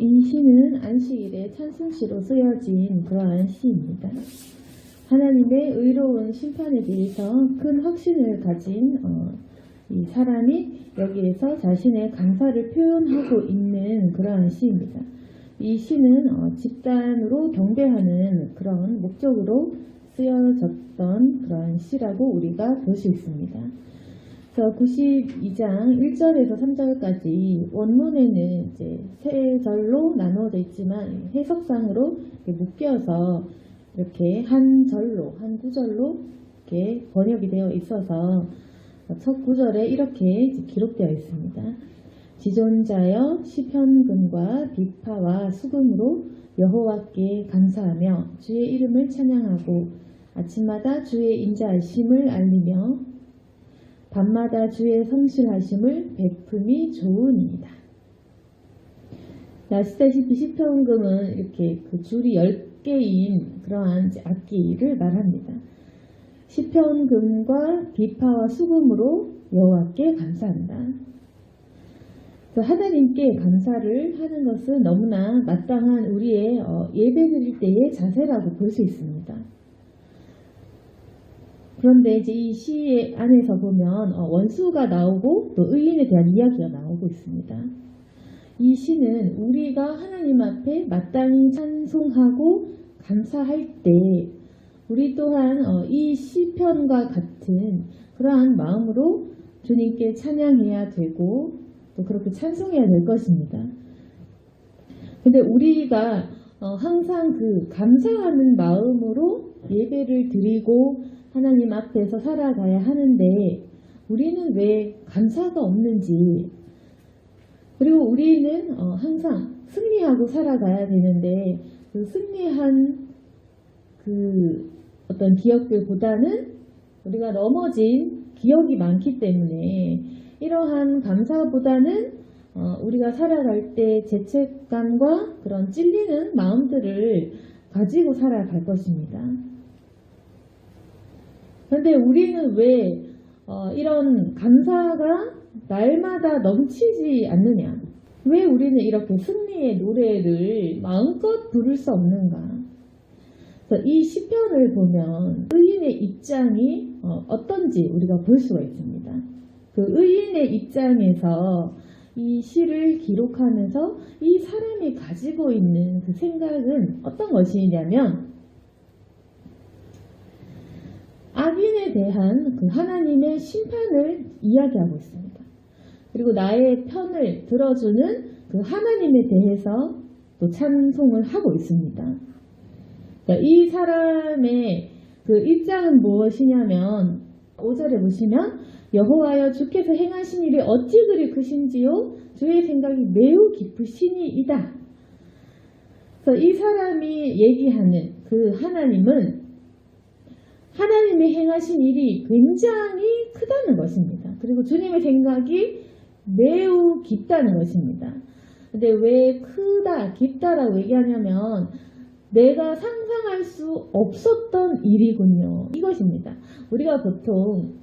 이 시는 안식일의 찬송시로 쓰여진 그러한 시입니다. 하나님의 의로운 심판에 대해서 큰 확신을 가진 이 사람이 여기에서 자신의 감사를 표현하고 있는 그러한 시입니다. 이 시는 집단으로 경배하는 그런 목적으로 쓰여졌던 그러한 시라고 우리가 볼 수 있습니다. 그래서 92장 1절에서 3절까지 원문에는 이제 세 절로 나누어져 있지만 해석상으로 묶여서 이렇게 한 절로, 한 구절로 이렇게 번역이 되어 있어서 첫 구절에 이렇게 기록되어 있습니다. 지존자여 시편금과 비파와 수금으로 여호와께 감사하며 주의 이름을 찬양하고 아침마다 주의 인자하심을 알리며 밤마다 주의 성실하심을 베품이 좋으니이다. 아시다시피 시편금은 이렇게 그 줄이 10개인 그러한 악기를 말합니다. 시편금과 비파와 수금으로 여호와께 감사한다. 하나님께 감사를 하는 것은 너무나 마땅한 우리의 예배 드릴 때의 자세라고 볼 수 있습니다. 그런데 이제 이 시 안에서 보면 원수가 나오고 또 의인에 대한 이야기가 나오고 있습니다. 이 시는 우리가 하나님 앞에 마땅히 찬송하고 감사할 때 우리 또한 이 시편과 같은 그러한 마음으로 주님께 찬양해야 되고 또 그렇게 찬송해야 될 것입니다. 근데 우리가 항상 그 감사하는 마음으로 예배를 드리고 하나님 앞에서 살아가야 하는데 우리는 왜 감사가 없는지, 그리고 우리는 항상 승리하고 살아가야 되는데 그 승리한 그 어떤 기억들보다는 우리가 넘어진 기억이 많기 때문에 이러한 감사보다는 우리가 살아갈 때 죄책감과 그런 찔리는 마음들을 가지고 살아갈 것입니다. 그런데 우리는 왜 이런 감사가 날마다 넘치지 않느냐? 왜 우리는 이렇게 승리의 노래를 마음껏 부를 수 없는가? 이 시편을 보면 의인의 입장이 어떤지 우리가 볼 수가 있습니다. 그 의인의 입장에서 이 시를 기록하면서 이 사람이 가지고 있는 그 생각은 어떤 것이냐면 악인에 대한 그 하나님의 심판을 이야기하고 있습니다. 그리고 나의 편을 들어주는 그 하나님에 대해서 또 찬송을 하고 있습니다. 이 사람의 그 입장은 무엇이냐면 5절에 보시면 여호와여 주께서 행하신 일이 어찌 그리 크신지요 주의 생각이 매우 깊으시니이다. 그래서 이 사람이 얘기하는 그 하나님은 하나님의 행하신 일이 굉장히 크다는 것입니다. 그리고 주님의 생각이 매우 깊다는 것입니다. 근데 왜 크다, 깊다라고 얘기하냐면 내가 상상할 수 없었던 일이군요. 이것입니다. 우리가 보통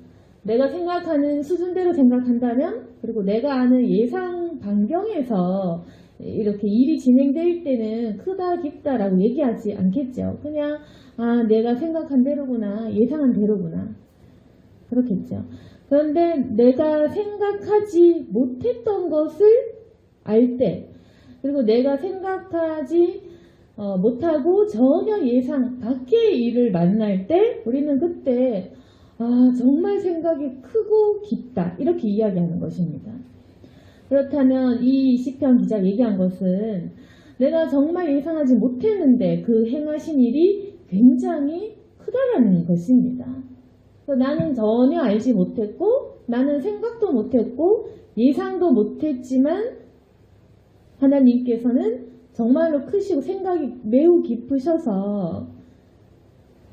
내가 생각하는 수준대로 생각한다면, 그리고 내가 아는 예상 반경에서 이렇게 일이 진행될 때는 크다, 깊다라고 얘기하지 않겠죠. 그냥 내가 생각한 대로구나, 예상한 대로구나, 그렇겠죠. 그런데 내가 생각하지 못했던 것을 알 때, 그리고 내가 생각하지 못하고 전혀 예상 밖의 일을 만날 때 우리는 그때 정말 생각이 크고 깊다, 이렇게 이야기하는 것입니다. 그렇다면 이 시편 기자 얘기한 것은 내가 정말 예상하지 못했는데 그 행하신 일이 굉장히 크다라는 것입니다. 나는 전혀 알지 못했고 나는 생각도 못했고 예상도 못했지만 하나님께서는 정말로 크시고 생각이 매우 깊으셔서,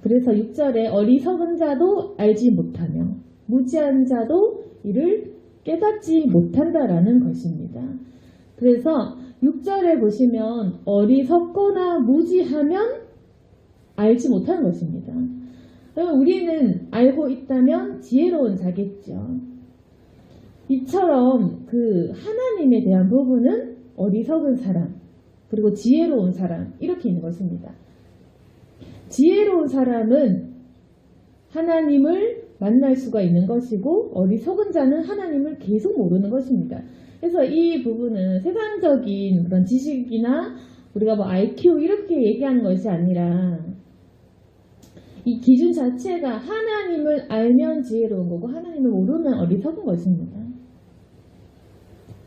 그래서 6절에 어리석은 자도 알지 못하며 무지한 자도 이를 깨닫지 못한다라는 것입니다. 그래서 6절에 보시면 어리석거나 무지하면 알지 못하는 것입니다. 우리는 알고 있다면 지혜로운 자겠죠. 이처럼 그 하나님에 대한 부분은 어리석은 사람, 그리고 지혜로운 사람 이렇게 있는 것입니다. 지혜로운 사람은 하나님을 만날 수가 있는 것이고 어리석은 자는 하나님을 계속 모르는 것입니다. 그래서 이 부분은 세상적인 그런 지식이나 우리가 뭐 IQ 이렇게 얘기하는 것이 아니라 이 기준 자체가 하나님을 알면 지혜로운 거고 하나님을 모르면 어리석은 것입니다.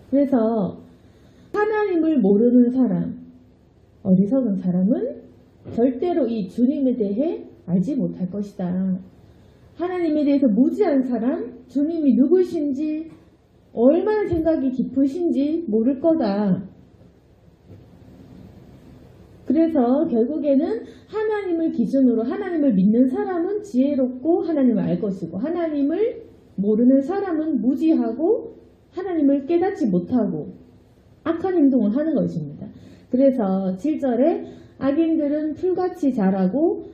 그래서 하나님을 모르는 사람, 어리석은 사람은 절대로 이 주님에 대해 알지 못할 것이다. 하나님에 대해서 무지한 사람, 주님이 누구신지 얼마나 생각이 깊으신지 모를 거다. 그래서 결국에는 하나님을 기준으로 하나님을 믿는 사람은 지혜롭고 하나님을 알 것이고 하나님을 모르는 사람은 무지하고 하나님을 깨닫지 못하고 악한 행동을 하는 것입니다. 그래서 7절에 악인들은 풀같이 자라고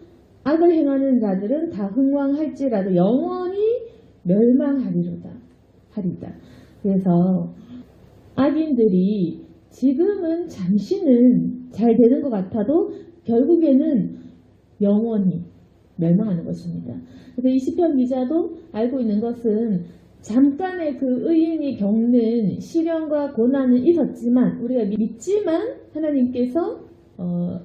악을 행하는 자들은 다 흥왕할지라도 영원히 멸망하리로다. 하리다. 그래서 악인들이 지금은 잠시는 잘 되는 것 같아도 결국에는 영원히 멸망하는 것입니다. 그래서 이 시편 기자도 알고 있는 것은 잠깐의 그 의인이 겪는 시련과 고난은 있었지만 우리가 믿지만 하나님께서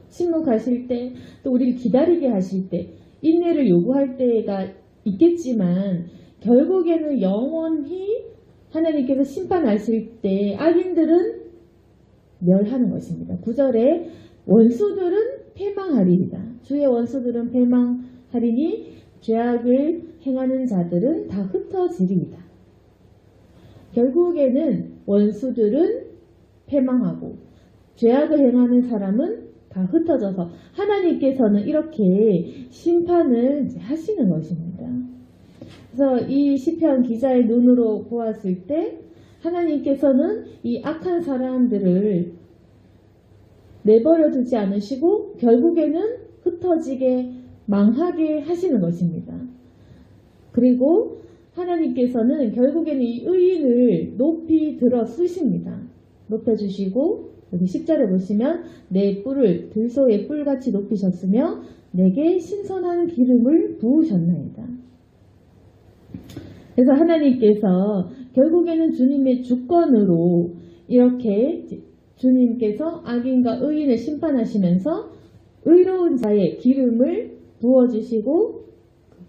침묵하실 때 또 우리를 기다리게 하실 때 인내를 요구할 때가 있겠지만 결국에는 영원히 하나님께서 심판하실 때 악인들은 멸하는 것입니다. 9절에 원수들은 패망하리이다. 주의 원수들은 패망하리니 죄악을 행하는 자들은 다 흩어지리이다. 결국에는 원수들은 패망하고 죄악을 행하는 사람은 다 흩어져서 하나님께서는 이렇게 심판을 하시는 것입니다. 그래서 이 시편 기자의 눈으로 보았을 때 하나님께서는 이 악한 사람들을 내버려 두지 않으시고 결국에는 흩어지게 망하게 하시는 것입니다. 그리고 하나님께서는 결국에는 이 의인을 높이 들어 쓰십니다. 높여주시고 여기 10절에 보시면 내 뿔을 들소의 뿔같이 높이셨으며 내게 신선한 기름을 부으셨나이다. 그래서 하나님께서 결국에는 주님의 주권으로 이렇게 주님께서 악인과 의인을 심판하시면서 의로운 자의 기름을 부어주시고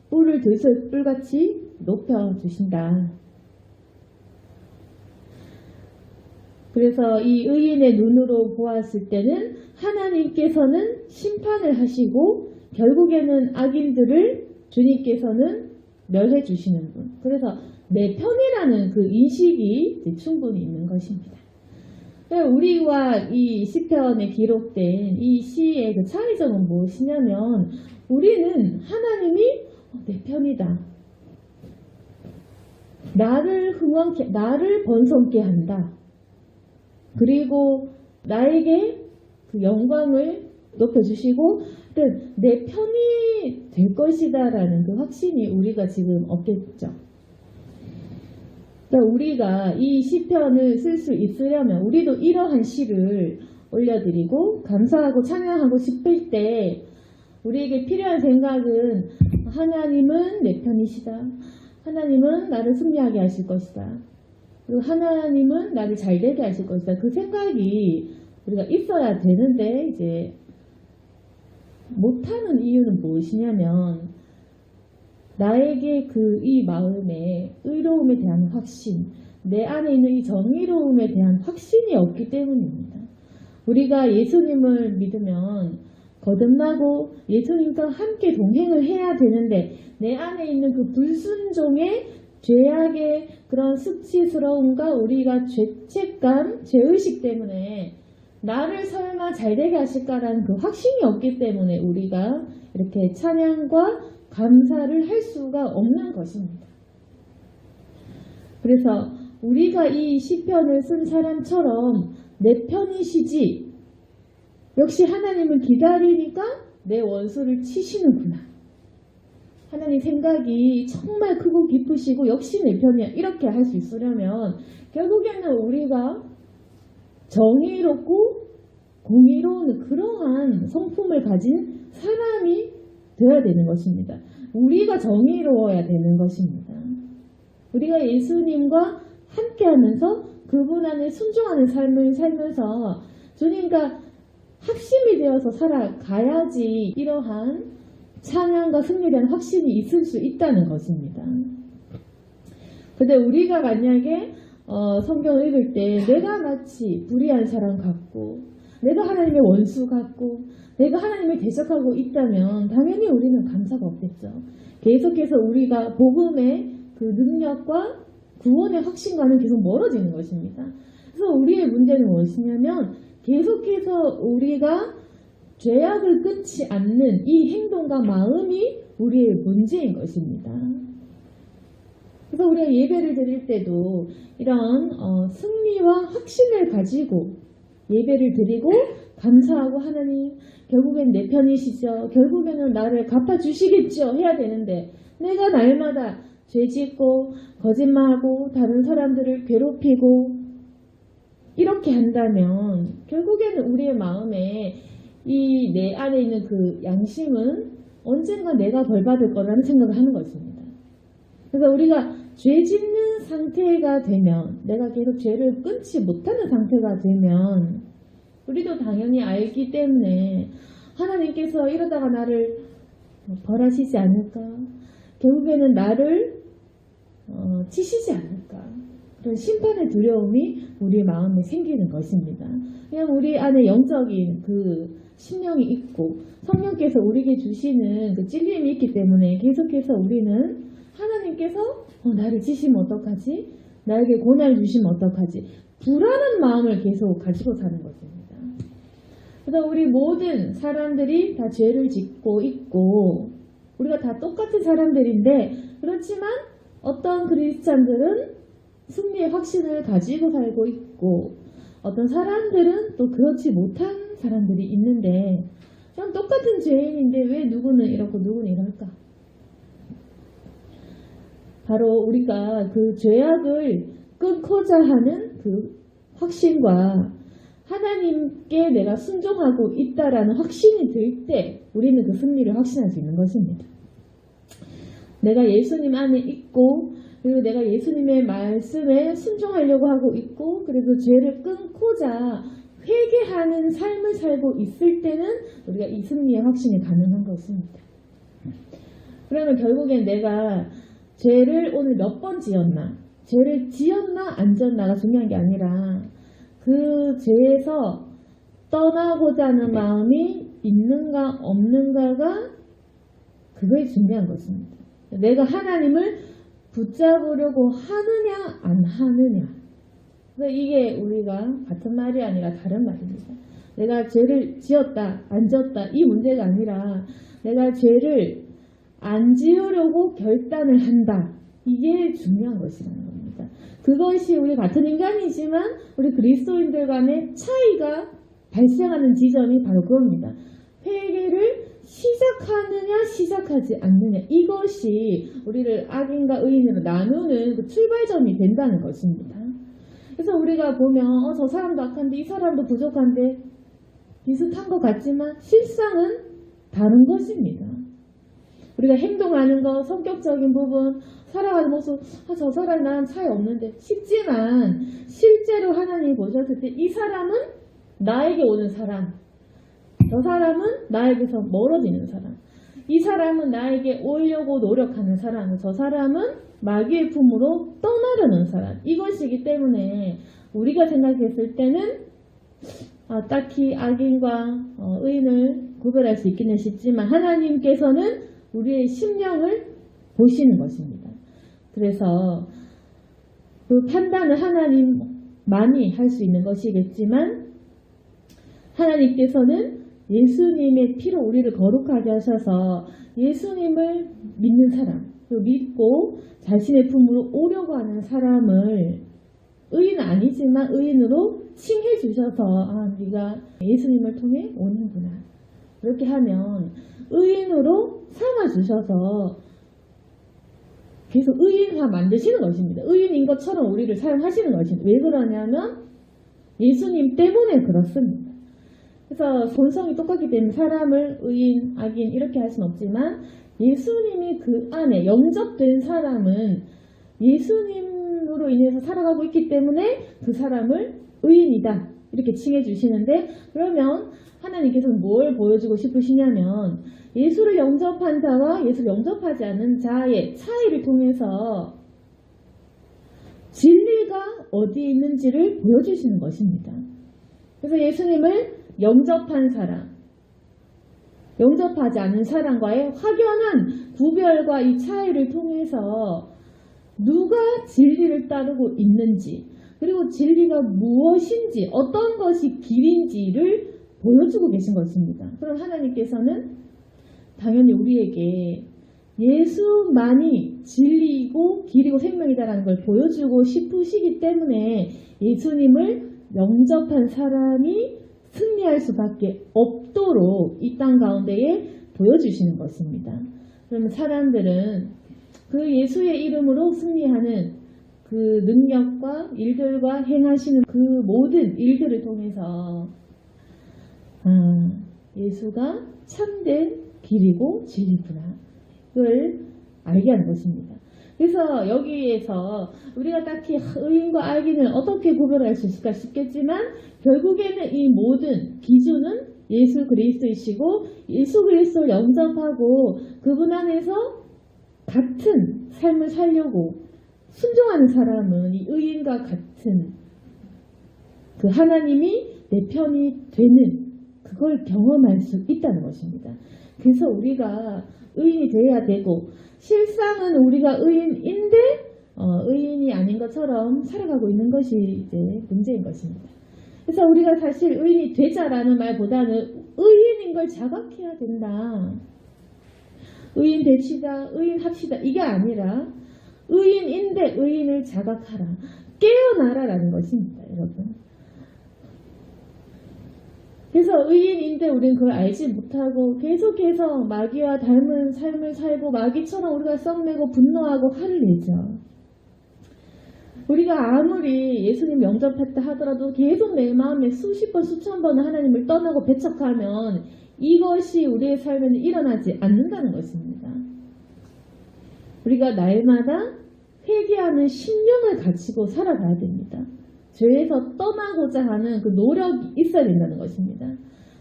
뿔을 들소의 뿔같이 높여주신다. 그래서 이 의인의 눈으로 보았을 때는 하나님께서는 심판을 하시고 결국에는 악인들을 주님께서는 멸해 주시는 분. 그래서 내 편이라는 그 인식이 충분히 있는 것입니다. 우리와 이 시편에 기록된 이 시의 그 차이점은 무엇이냐면 우리는 하나님이 내 편이다. 나를 번성케 한다. 그리고 나에게 그 영광을 높여주시고 내 편이 될 것이다라는 그 확신이 우리가 지금 없겠죠. 그러니까 우리가 이 시편을 쓸 수 있으려면 우리도 이러한 시를 올려드리고 감사하고 찬양하고 싶을 때 우리에게 필요한 생각은 하나님은 내 편이시다. 하나님은 나를 승리하게 하실 것이다. 그리고 하나님은 나를 잘되게 하실 것이다. 그 생각이 우리가 있어야 되는데 이제 못하는 이유는 무엇이냐면 나에게 이 마음에 의로움에 대한 확신, 내 안에 있는 이 정의로움에 대한 확신이 없기 때문입니다. 우리가 예수님을 믿으면 거듭나고 예수님과 함께 동행을 해야 되는데 내 안에 있는 그 불순종의 죄악의 그런 수치스러움과 우리가 죄책감, 죄의식 때문에 나를 설마 잘되게 하실까라는 그 확신이 없기 때문에 우리가 이렇게 찬양과 감사를 할 수가 없는 것입니다. 그래서 우리가 이 시편을 쓴 사람처럼 내 편이시지 역시 하나님을 기다리니까 내 원수를 치시는구나. 하나님 생각이 정말 크고 깊으시고 역시 내 편이야. 이렇게 할 수 있으려면 결국에는 우리가 정의롭고 공의로운 그러한 성품을 가진 사람이 되어야 되는 것입니다. 우리가 정의로워야 되는 것입니다. 우리가 예수님과 함께하면서 그분 안에 순종하는 삶을 살면서 주님과 합심이 되어서 살아가야지 이러한 찬양과 승리에 대한 확신이 있을 수 있다는 것입니다. 근데 우리가 만약에 성경을 읽을 때 내가 마치 불의한 사람 같고 내가 하나님의 원수 같고 내가 하나님을 대적하고 있다면 당연히 우리는 감사가 없겠죠. 계속해서 우리가 복음의 그 능력과 구원의 확신과는 계속 멀어지는 것입니다. 그래서 우리의 문제는 무엇이냐면 계속해서 우리가 죄악을 끊지 않는 이 행동과 마음이 우리의 문제인 것입니다. 그래서 우리가 예배를 드릴 때도 이런 승리와 확신을 가지고 예배를 드리고 감사하고 하나님 결국엔 내 편이시죠. 결국에는 나를 갚아주시겠죠. 해야 되는데 내가 날마다 죄짓고 거짓말하고 다른 사람들을 괴롭히고 이렇게 한다면 결국에는 우리의 마음에 이 내 안에 있는 그 양심은 언젠가 내가 벌받을 거라는 생각을 하는 것입니다. 그래서 우리가 죄 짓는 상태가 되면 내가 계속 죄를 끊지 못하는 상태가 되면 우리도 당연히 알기 때문에 하나님께서 이러다가 나를 벌하시지 않을까? 결국에는 나를 치시지 않을까? 그런 심판의 두려움이 우리 마음에 생기는 것입니다. 그냥 우리 안에 영적인 그 심령이 있고 성령께서 우리에게 주시는 그 찔림이 있기 때문에 계속해서 우리는 하나님께서 나를 치시면 어떡하지? 나에게 고난을 주시면 어떡하지? 불안한 마음을 계속 가지고 사는 것입니다. 그래서 우리 모든 사람들이 다 죄를 짓고 있고 우리가 다 똑같은 사람들인데 그렇지만 어떤 크리스찬들은 승리의 확신을 가지고 살고 있고 어떤 사람들은 또 그렇지 못한 사람들이 있는데 그냥 똑같은 죄인인데 왜 누구는 이렇고 누구는 이럴까? 바로 우리가 그 죄악을 끊고자 하는 그 확신과 하나님께 내가 순종하고 있다라는 확신이 들 때 우리는 그 승리를 확신할 수 있는 것입니다. 내가 예수님 안에 있고 그리고 내가 예수님의 말씀에 순종하려고 하고 있고 그리고 죄를 끊고자 회개하는 삶을 살고 있을 때는 우리가 이 승리의 확신이 가능한 것입니다. 그러면 결국엔 내가 죄를 오늘 몇 번 지었나 죄를 지었나 안 지었나가 중요한 게 아니라 그 죄에서 떠나고자 하는 마음이 있는가 없는가가 그게 중요한 것입니다. 내가 하나님을 붙잡으려고 하느냐 안 하느냐 이게 우리가 같은 말이 아니라 다른 말입니다. 내가 죄를 지었다 안 지었다 이 문제가 아니라 내가 죄를 안 지으려고 결단을 한다 이게 중요한 것이라는 겁니다. 그것이 우리 같은 인간이지만 우리 그리스도인들 간의 차이가 발생하는 지점이 바로 그겁니다. 회개를 시작하느냐 시작하지 않느냐 이것이 우리를 악인과 의인으로 나누는 그 출발점이 된다는 것입니다. 그래서 우리가 보면 저 사람도 악한데 이 사람도 부족한데 비슷한 것 같지만 실상은 다른 것입니다. 우리가 행동하는 것, 성격적인 부분, 살아가는 모습 저 사람 나랑 차이 없는데 싶지만 실제로 하나님이 보셨을 때 이 사람은 나에게 오는 사람 저 사람은 나에게서 멀어지는 사람 이 사람은 나에게 오려고 노력하는 사람 저 사람은 마귀의 품으로 떠나려는 사람 이것이기 때문에 우리가 생각했을 때는 딱히 악인과 의인을 구별할 수 있기는 쉽지만 하나님께서는 우리의 심령을 보시는 것입니다. 그래서 그 판단을 하나님만이 할 수 있는 것이겠지만 하나님께서는 예수님의 피로 우리를 거룩하게 하셔서 예수님을 믿는 사람, 믿고 자신의 품으로 오려고 하는 사람을 의인은 아니지만 의인으로 칭해 주셔서 네가 예수님을 통해 오는구나. 그렇게 하면 의인으로 삼아 주셔서 계속 의인화 만드시는 것입니다. 의인인 것처럼 우리를 사용하시는 것입니다. 왜 그러냐면 예수님 때문에 그렇습니다. 그래서 본성이 똑같기 때문에 사람을 의인, 악인 이렇게 할 수는 없지만 예수님이 그 안에 영접된 사람은 예수님으로 인해서 살아가고 있기 때문에 그 사람을 의인이다 이렇게 칭해 주시는데, 그러면 하나님께서는 뭘 보여주고 싶으시냐면 예수를 영접한 자와 예수를 영접하지 않은 자의 차이를 통해서 진리가 어디 있는지를 보여주시는 것입니다. 그래서 예수님을 영접한 사람, 영접하지 않은 사람과의 확연한 구별과 이 차이를 통해서 누가 진리를 따르고 있는지, 그리고 진리가 무엇인지, 어떤 것이 길인지를 보여주고 계신 것입니다. 그럼 하나님께서는 당연히 우리에게 예수만이 진리이고 길이고 생명이다라는 걸 보여주고 싶으시기 때문에 예수님을 영접한 사람이 승리할 수밖에 없도록 이 땅 가운데에 보여주시는 것입니다. 그러면 사람들은 그 예수의 이름으로 승리하는 그 능력과 일들과 행하시는 그 모든 일들을 통해서 예수가 참된 길이고 진리구나 그걸 알게 하는 것입니다. 그래서 여기에서 우리가 딱히 의인과 악인을 어떻게 구별할 수 있을까 싶겠지만 결국에는 이 모든 기준은 예수 그리스도이시고, 예수 그리스도를 영접하고 그분 안에서 같은 삶을 살려고 순종하는 사람은 이 의인과 같은 그 하나님이 내 편이 되는 그걸 경험할 수 있다는 것입니다. 그래서 우리가 의인이 되어야 되고, 실상은 우리가 의인인데 의인이 아닌 것처럼 살아가고 있는 것이 이제 문제인 것입니다. 그래서 우리가 사실 의인이 되자라는 말보다는 의인인 걸 자각해야 된다. 의인 됩시다, 의인 합시다 이게 아니라 의인인데 의인을 자각하라, 깨어나라라는 것입니다, 여러분. 그래서 의인인데 우리는 그걸 알지 못하고 계속해서 마귀와 닮은 삶을 살고 마귀처럼 우리가 썩내고 분노하고 화를 내죠. 우리가 아무리 예수님 영접했다 하더라도 계속 내 마음에 수십 번 수천 번은 하나님을 떠나고 배척하면 이것이 우리의 삶에는 일어나지 않는다는 것입니다. 우리가 날마다 회개하는 신념을 가지고 살아가야 됩니다. 죄에서 떠나고자 하는 그 노력이 있어야 된다는 것입니다.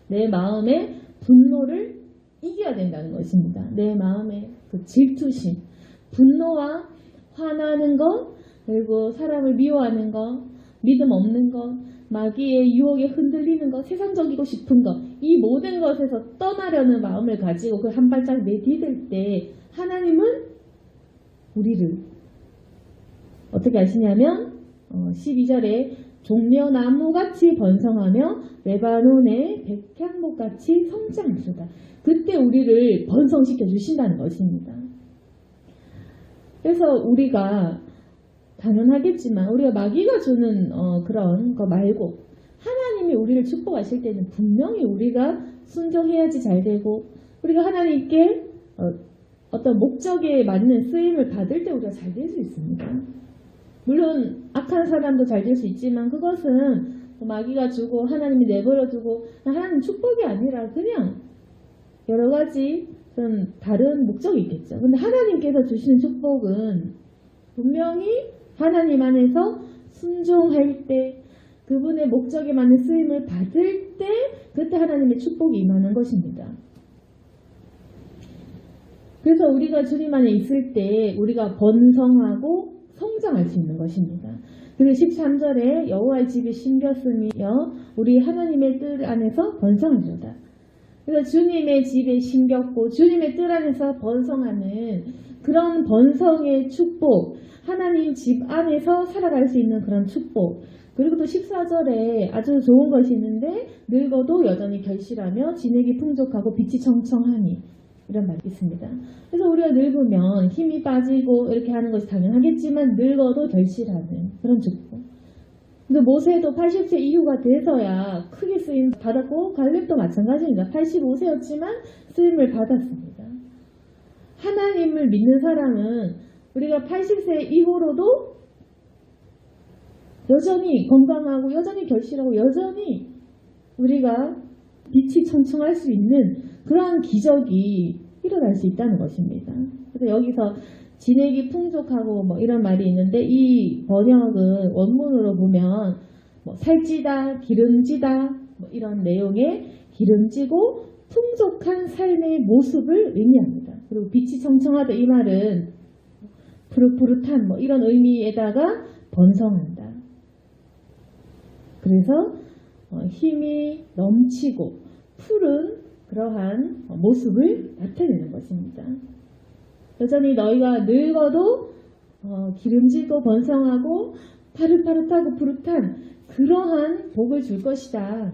내 마음의 분노를 이겨야 된다는 것입니다. 내 마음의 그 질투심, 분노와 화나는 것, 그리고 사람을 미워하는 것, 믿음 없는 것, 마귀의 유혹에 흔들리는 것, 세상적이고 싶은 것, 이 모든 것에서 떠나려는 마음을 가지고 그 한 발짝 내디딜 때 하나님은 우리를 어떻게 하시냐면 12절에 종려나무같이 번성하며 레바논의 백향목같이 성장하시다. 그때 우리를 번성시켜 주신다는 것입니다. 그래서 우리가 당연하겠지만 우리가 마귀가 주는 그런 거 말고 하나님이 우리를 축복하실 때는 분명히 우리가 순종해야지 잘 되고, 우리가 하나님께 어떤 목적에 맞는 쓰임을 받을 때 우리가 잘 될 수 있습니다. 물론 악한 사람도 잘 될 수 있지만 그것은 마귀가 주고 하나님이 내버려 두고 하나님 축복이 아니라 그냥 여러 가지 좀 다른 목적이 있겠죠. 근데 하나님께서 주시는 축복은 분명히 하나님 안에서 순종할 때, 그분의 목적에 맞는 쓰임을 받을 때, 그때 하나님의 축복이 임하는 것입니다. 그래서 우리가 주님 안에 있을 때 우리가 번성하고 성장할 수 있는 것입니다. 그리고 13절에 여호와의 집이 심겼으며 우리 하나님의 뜰 안에서 번성하리로다. 그래서 주님의 집에 심겼고 주님의 뜰 안에서 번성하는 그런 번성의 축복, 하나님 집 안에서 살아갈 수 있는 그런 축복. 그리고 또 14절에 아주 좋은 것이 있는데 늙어도 여전히 결실하며 진액이 풍족하고 빛이 청청하니, 이런 말이 있습니다. 그래서 우리가 늙으면 힘이 빠지고 이렇게 하는 것이 당연하겠지만 늙어도 결실하는 그런 축복. 근데 모세도 80세 이후가 돼서야 크게 쓰임 받았고, 갈렙도 마찬가지입니다. 85세였지만 쓰임을 받았습니다. 하나님을 믿는 사람은 우리가 80세 이후로도 여전히 건강하고 여전히 결실하고 여전히 우리가 빛이 청청할 수 있는 그러한 기적이 일어날 수 있다는 것입니다. 그래서 여기서 진액이 풍족하고 뭐 이런 말이 있는데 이 번역은 원문으로 보면 뭐 살찌다, 기름지다 뭐 이런 내용의 기름지고 풍족한 삶의 모습을 의미합니다. 그리고 빛이 청청하다 이 말은 푸릇푸릇한 뭐 이런 의미에다가 번성한다. 그래서 힘이 넘치고 푸른 그러한 모습을 나타내는 것입니다. 여전히 너희가 늙어도 기름지고 번성하고 파릇파릇하고 푸릇한 그러한 복을 줄 것이다.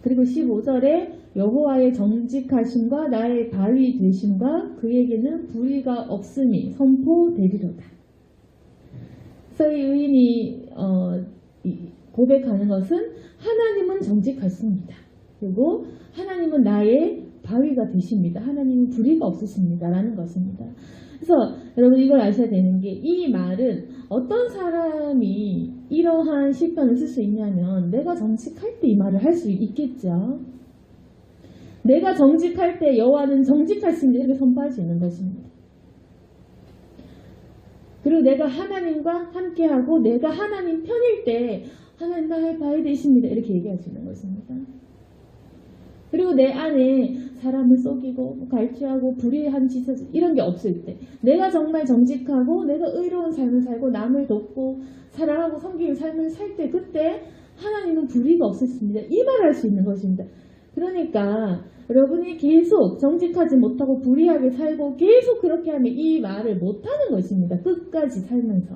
그리고 15절에 여호와의 정직하심과 나의 바위 되심과 그에게는 불의가 없으니 선포되리로다. 그래서 이 의인이 고백하는 것은 하나님은 정직하십니다. 그리고 하나님은 나의 바위가 되십니다. 하나님은 불의가 없으십니다. 라는 것입니다. 그래서 여러분 이걸 아셔야 되는 게 이 말은 어떤 사람이 이러한 시편을 쓸 수 있냐면 내가 정직할 때 이 말을 할 수 있겠죠. 내가 정직할 때 여호와는 정직하십니다. 이렇게 선포할 수 있는 것입니다. 그리고 내가 하나님과 함께하고 내가 하나님 편일 때 하나님 나의 바위 되십니다. 이렇게 얘기할 수 있는 것입니다. 그리고 내 안에 사람을 속이고 갈취하고 불의한 짓을 이런 게 없을 때 내가 정말 정직하고 내가 의로운 삶을 살고 남을 돕고 사랑하고 섬기는 삶을 살 때 그때 하나님은 불의가 없으십니다. 이 말을 할 수 있는 것입니다. 그러니까 여러분이 계속 정직하지 못하고 불의하게 살고 계속 그렇게 하면 이 말을 못하는 것입니다. 끝까지 살면서.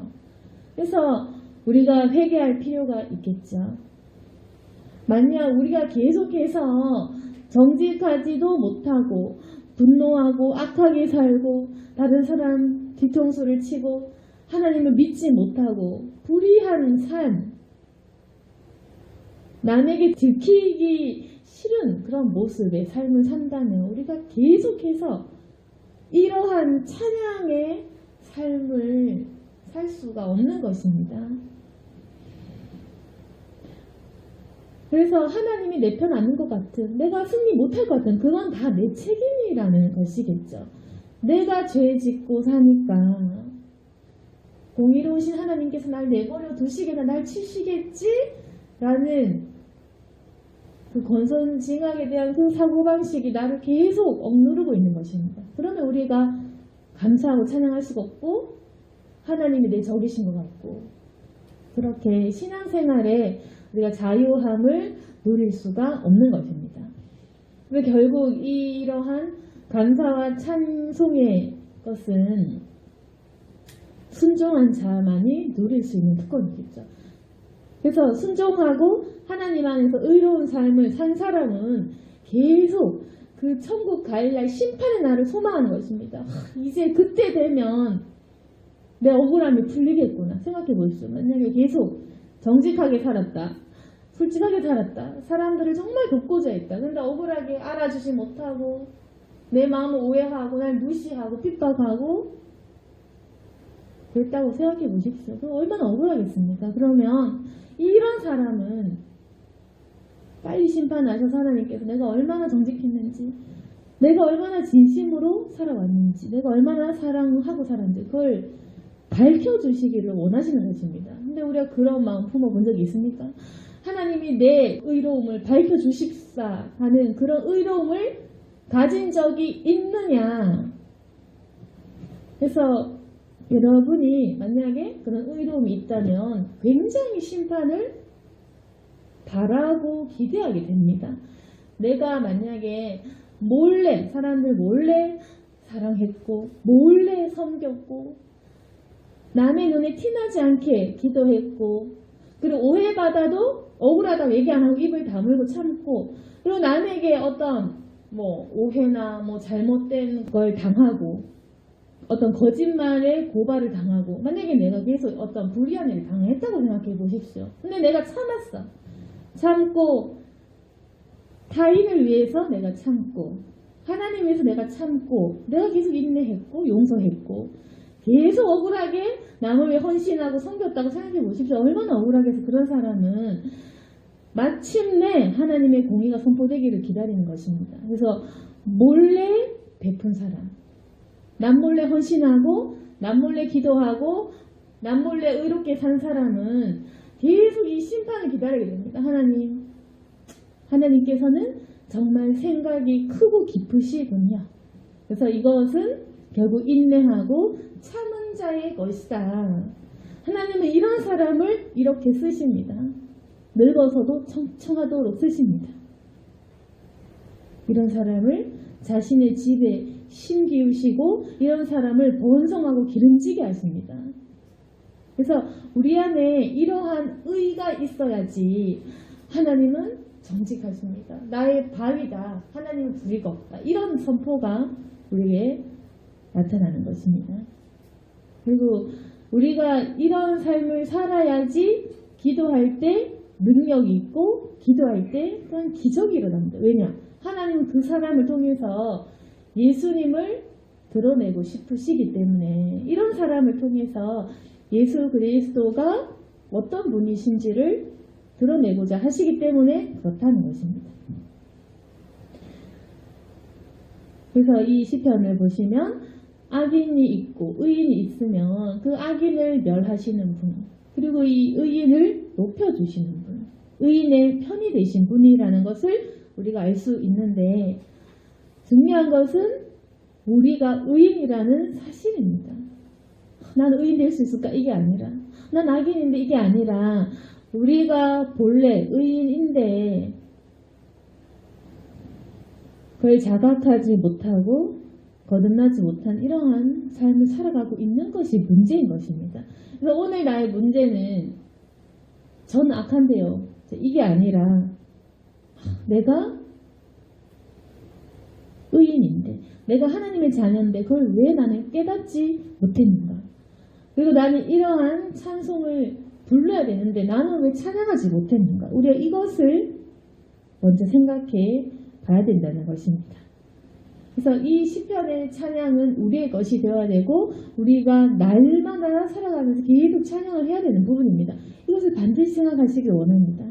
그래서 우리가 회개할 필요가 있겠죠. 만약 우리가 계속해서 정직하지도 못하고 분노하고 악하게 살고 다른 사람 뒤통수를 치고 하나님을 믿지 못하고 불의한 삶 남에게 들키기 싫은 그런 모습의 삶을 산다면 우리가 계속해서 이러한 찬양의 삶을 살 수가 없는 것입니다. 그래서 하나님이 내 편 아닌 것 같은 내가 승리 못할 것 같은 그건 다 내 책임이라는 것이겠죠. 내가 죄 짓고 사니까 공의로우신 하나님께서 날 내버려 두시게나 날 치시겠지? 라는 그 권선징악에 대한 그 사고방식이 나를 계속 억누르고 있는 것입니다. 그러면 우리가 감사하고 찬양할 수가 없고 하나님이 내 적이신 것 같고 그렇게 신앙생활에 우리가 자유함을 누릴 수가 없는 것입니다. 그래서 결국 이러한 감사와 찬송의 것은 순종한 자만이 누릴 수 있는 특권이겠죠. 그래서 순종하고 하나님 안에서 의로운 삶을 산 사람은 계속 그 천국 갈 날 심판의 날을 소망하는 것입니다. 이제 그때 되면 내 억울함이 풀리겠구나 생각해 보십시오. 만약에 계속 정직하게 살았다. 솔직하게 살았다. 사람들을 정말 돕고자 했다. 근데 억울하게 알아주지 못하고 내 마음을 오해하고 날 무시하고 핍박하고 그랬다고 생각해 보십시오. 그럼 얼마나 억울하겠습니까? 그러면 이런 사람은 빨리 심판하셔서 하나님께서 내가 얼마나 정직했는지 내가 얼마나 진심으로 살아왔는지 내가 얼마나 사랑하고 살았는지 그걸 밝혀주시기를 원하시는 것입니다. 근데 우리가 그런 마음 품어본 적이 있습니까? 하나님이 내 의로움을 밝혀주십사 하는 그런 의로움을 가진 적이 있느냐. 그래서 여러분이 만약에 그런 의로움이 있다면 굉장히 심판을 바라고 기대하게 됩니다. 내가 만약에 몰래 사람들 몰래 사랑했고 몰래 섬겼고 남의 눈에 티나지 않게 기도했고 그리고 오해받아도 억울하다고 얘기 안 하고 입을 다물고 참고 그리고 남에게 어떤 오해나 잘못된 걸 당하고 어떤 거짓말에 고발을 당하고 만약에 내가 계속 어떤 불의한 일을 당했다고 생각해 보십시오. 근데 내가 참았어. 참고 타인을 위해서 내가 참고 하나님 위해서 내가 참고 내가 계속 인내했고 용서했고 계속 억울하게 남을 위해 헌신하고 섬겼다고 생각해 보십시오. 얼마나 억울하겠어. 그런 사람은 마침내 하나님의 공의가 선포되기를 기다리는 것입니다. 그래서 몰래 베푼 사람, 남몰래 헌신하고 남몰래 기도하고 남몰래 의롭게 산 사람은 계속 이 심판을 기다리게 됩니다. 하나님께서는 정말 생각이 크고 깊으시군요. 그래서 이것은 결국 인내하고 참은 자의 것이다. 하나님은 이런 사람을 이렇게 쓰십니다. 늙어서도 청청하도록 쓰십니다. 이런 사람을 자신의 집에 심기우시고 이런 사람을 번성하고 기름지게 하십니다. 그래서 우리 안에 이러한 의가 있어야지 하나님은 정직하십니다. 나의 바위다. 하나님은 불의가 없다. 이런 선포가 우리에게 나타나는 것입니다. 그리고 우리가 이런 삶을 살아야지 기도할 때 능력이 있고 기도할 때 또한 기적이 일어납니다. 왜냐? 하나님은 그 사람을 통해서 예수님을 드러내고 싶으시기 때문에 이런 사람을 통해서 예수 그리스도가 어떤 분이신지를 드러내고자 하시기 때문에 그렇다는 것입니다. 그래서 이 시편을 보시면 악인이 있고 의인이 있으면 그 악인을 멸하시는 분, 그리고 이 의인을 높여주시는 분, 의인의 편이 되신 분이라는 것을 우리가 알 수 있는데 중요한 것은 우리가 의인이라는 사실입니다. 난 의인 될 수 있을까? 이게 아니라, 난 악인인데 이게 아니라 우리가 본래 의인인데 그걸 자각하지 못하고 거듭나지 못한 이러한 삶을 살아가고 있는 것이 문제인 것입니다. 그래서 오늘 나의 문제는 저는 악한데요. 이게 아니라 내가 의인인데 내가 하나님의 자녀인데 그걸 왜 나는 깨닫지 못했는가. 그리고 나는 이러한 찬송을 불러야 되는데 나는 왜 찬양하지 못했는가. 우리가 이것을 먼저 생각해 봐야 된다는 것입니다. 그래서 이 시편의 찬양은 우리의 것이 되어야 되고 우리가 날마다 살아가면서 계속 찬양을 해야 되는 부분입니다. 이것을 반드시 생각하시길 원합니다.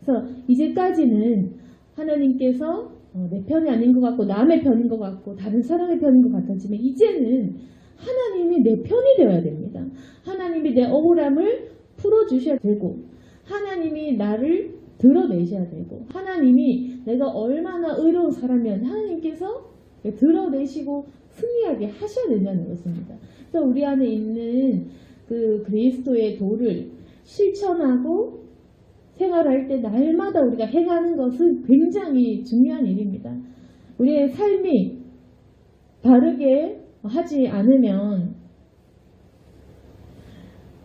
그래서 이제까지는 하나님께서 내 편이 아닌 것 같고 남의 편인 것 같고 다른 사람의 편인 것 같았지만 이제는 하나님이 내 편이 되어야 됩니다. 하나님이 내 억울함을 풀어주셔야 되고 하나님이 나를 드러내셔야 되고 하나님이 내가 얼마나 의로운 사람이었는지 하나님께서 드러내시고 승리하게 하셔야 된다는 것입니다. 그래서 우리 안에 있는 그 그리스도의 도를 실천하고 생활할 때 날마다 우리가 행하는 것은 굉장히 중요한 일입니다. 우리의 삶이 바르게 하지 않으면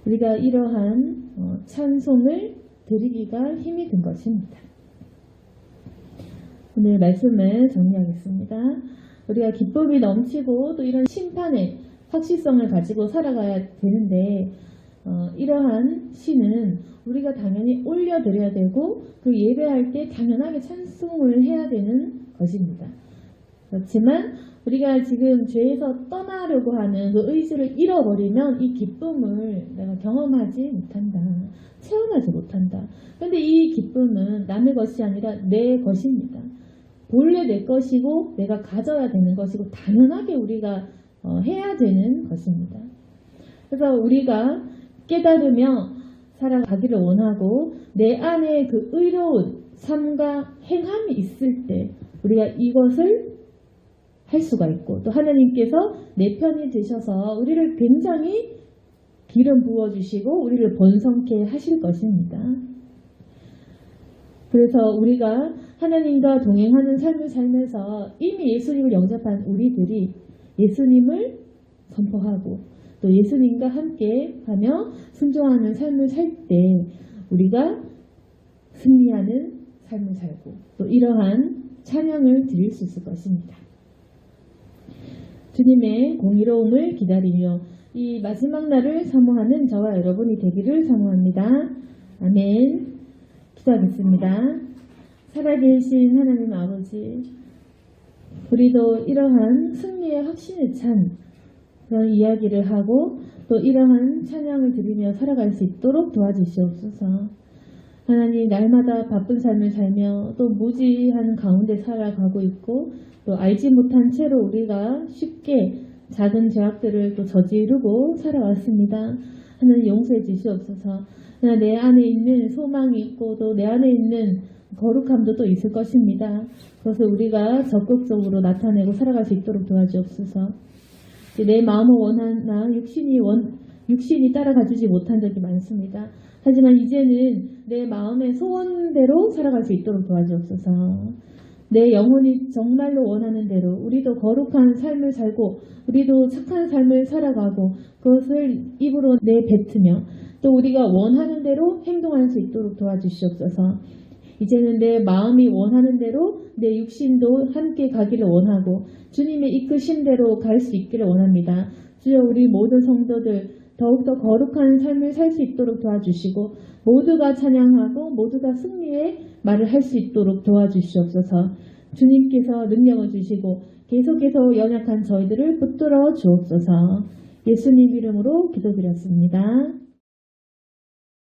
우리가 이러한 찬송을 드리기가 힘이 든 것입니다. 오늘 말씀을 정리하겠습니다. 우리가 기쁨이 넘치고 또 이런 심판의 확실성을 가지고 살아가야 되는데 이러한 시는 우리가 당연히 올려드려야 되고 그 예배할 때 당연하게 찬송을 해야 되는 것입니다. 그렇지만 우리가 지금 죄에서 떠나려고 하는 그 의지를 잃어버리면 이 기쁨을 내가 경험하지 못한다. 체험하지 못한다. 그런데 이 기쁨은 남의 것이 아니라 내 것입니다. 본래 내 것이고 내가 가져야 되는 것이고 당연하게 우리가 해야 되는 것입니다. 그래서 우리가 깨달으며 살아가기를 원하고 내 안에 그 의로운 삶과 행함이 있을 때 우리가 이것을 할 수가 있고 또 하나님께서 내 편이 되셔서 우리를 굉장히 기름 부어주시고 우리를 번성케 하실 것입니다. 그래서 우리가 하나님과 동행하는 삶을 살면서 이미 예수님을 영접한 우리들이 예수님을 선포하고 또 예수님과 함께 하며 순종하는 삶을 살 때 우리가 승리하는 삶을 살고 또 이러한 찬양을 드릴 수 있을 것입니다. 주님의 공의로움을 기다리며 이 마지막 날을 사모하는 저와 여러분이 되기를 사모합니다. 아멘. 기도하겠습니다. 살아계신 하나님 아버지, 우리도 이러한 승리의 확신에 찬 그런 이야기를 하고 또 이러한 찬양을 드리며 살아갈 수 있도록 도와주시옵소서. 하나님, 날마다 바쁜 삶을 살며 또 무지한 가운데 살아가고 있고 또 알지 못한 채로 우리가 쉽게 작은 죄악들을 또 저지르고 살아왔습니다. 하나님, 용서해 주시옵소서. 내 안에 있는 소망이 있고 또 내 안에 있는 거룩함도 또 있을 것입니다. 그것을 우리가 적극적으로 나타내고 살아갈 수 있도록 도와주옵소서. 내 마음을 원하나 육신이 따라가주지 못한 적이 많습니다. 하지만 이제는 내 마음의 소원대로 살아갈 수 있도록 도와주옵소서. 내 영혼이 정말로 원하는 대로 우리도 거룩한 삶을 살고 우리도 착한 삶을 살아가고 그것을 입으로 내뱉으며 또 우리가 원하는 대로 행동할 수 있도록 도와주시옵소서. 이제는 내 마음이 원하는 대로 내 육신도 함께 가기를 원하고 주님의 이끄심대로 갈 수 있기를 원합니다. 주여, 우리 모든 성도들 더욱더 거룩한 삶을 살 수 있도록 도와주시고 모두가 찬양하고 모두가 승리의 말을 할 수 있도록 도와주시옵소서. 주님께서 능력을 주시고 계속해서 연약한 저희들을 붙들어 주옵소서. 예수님 이름으로 기도드렸습니다.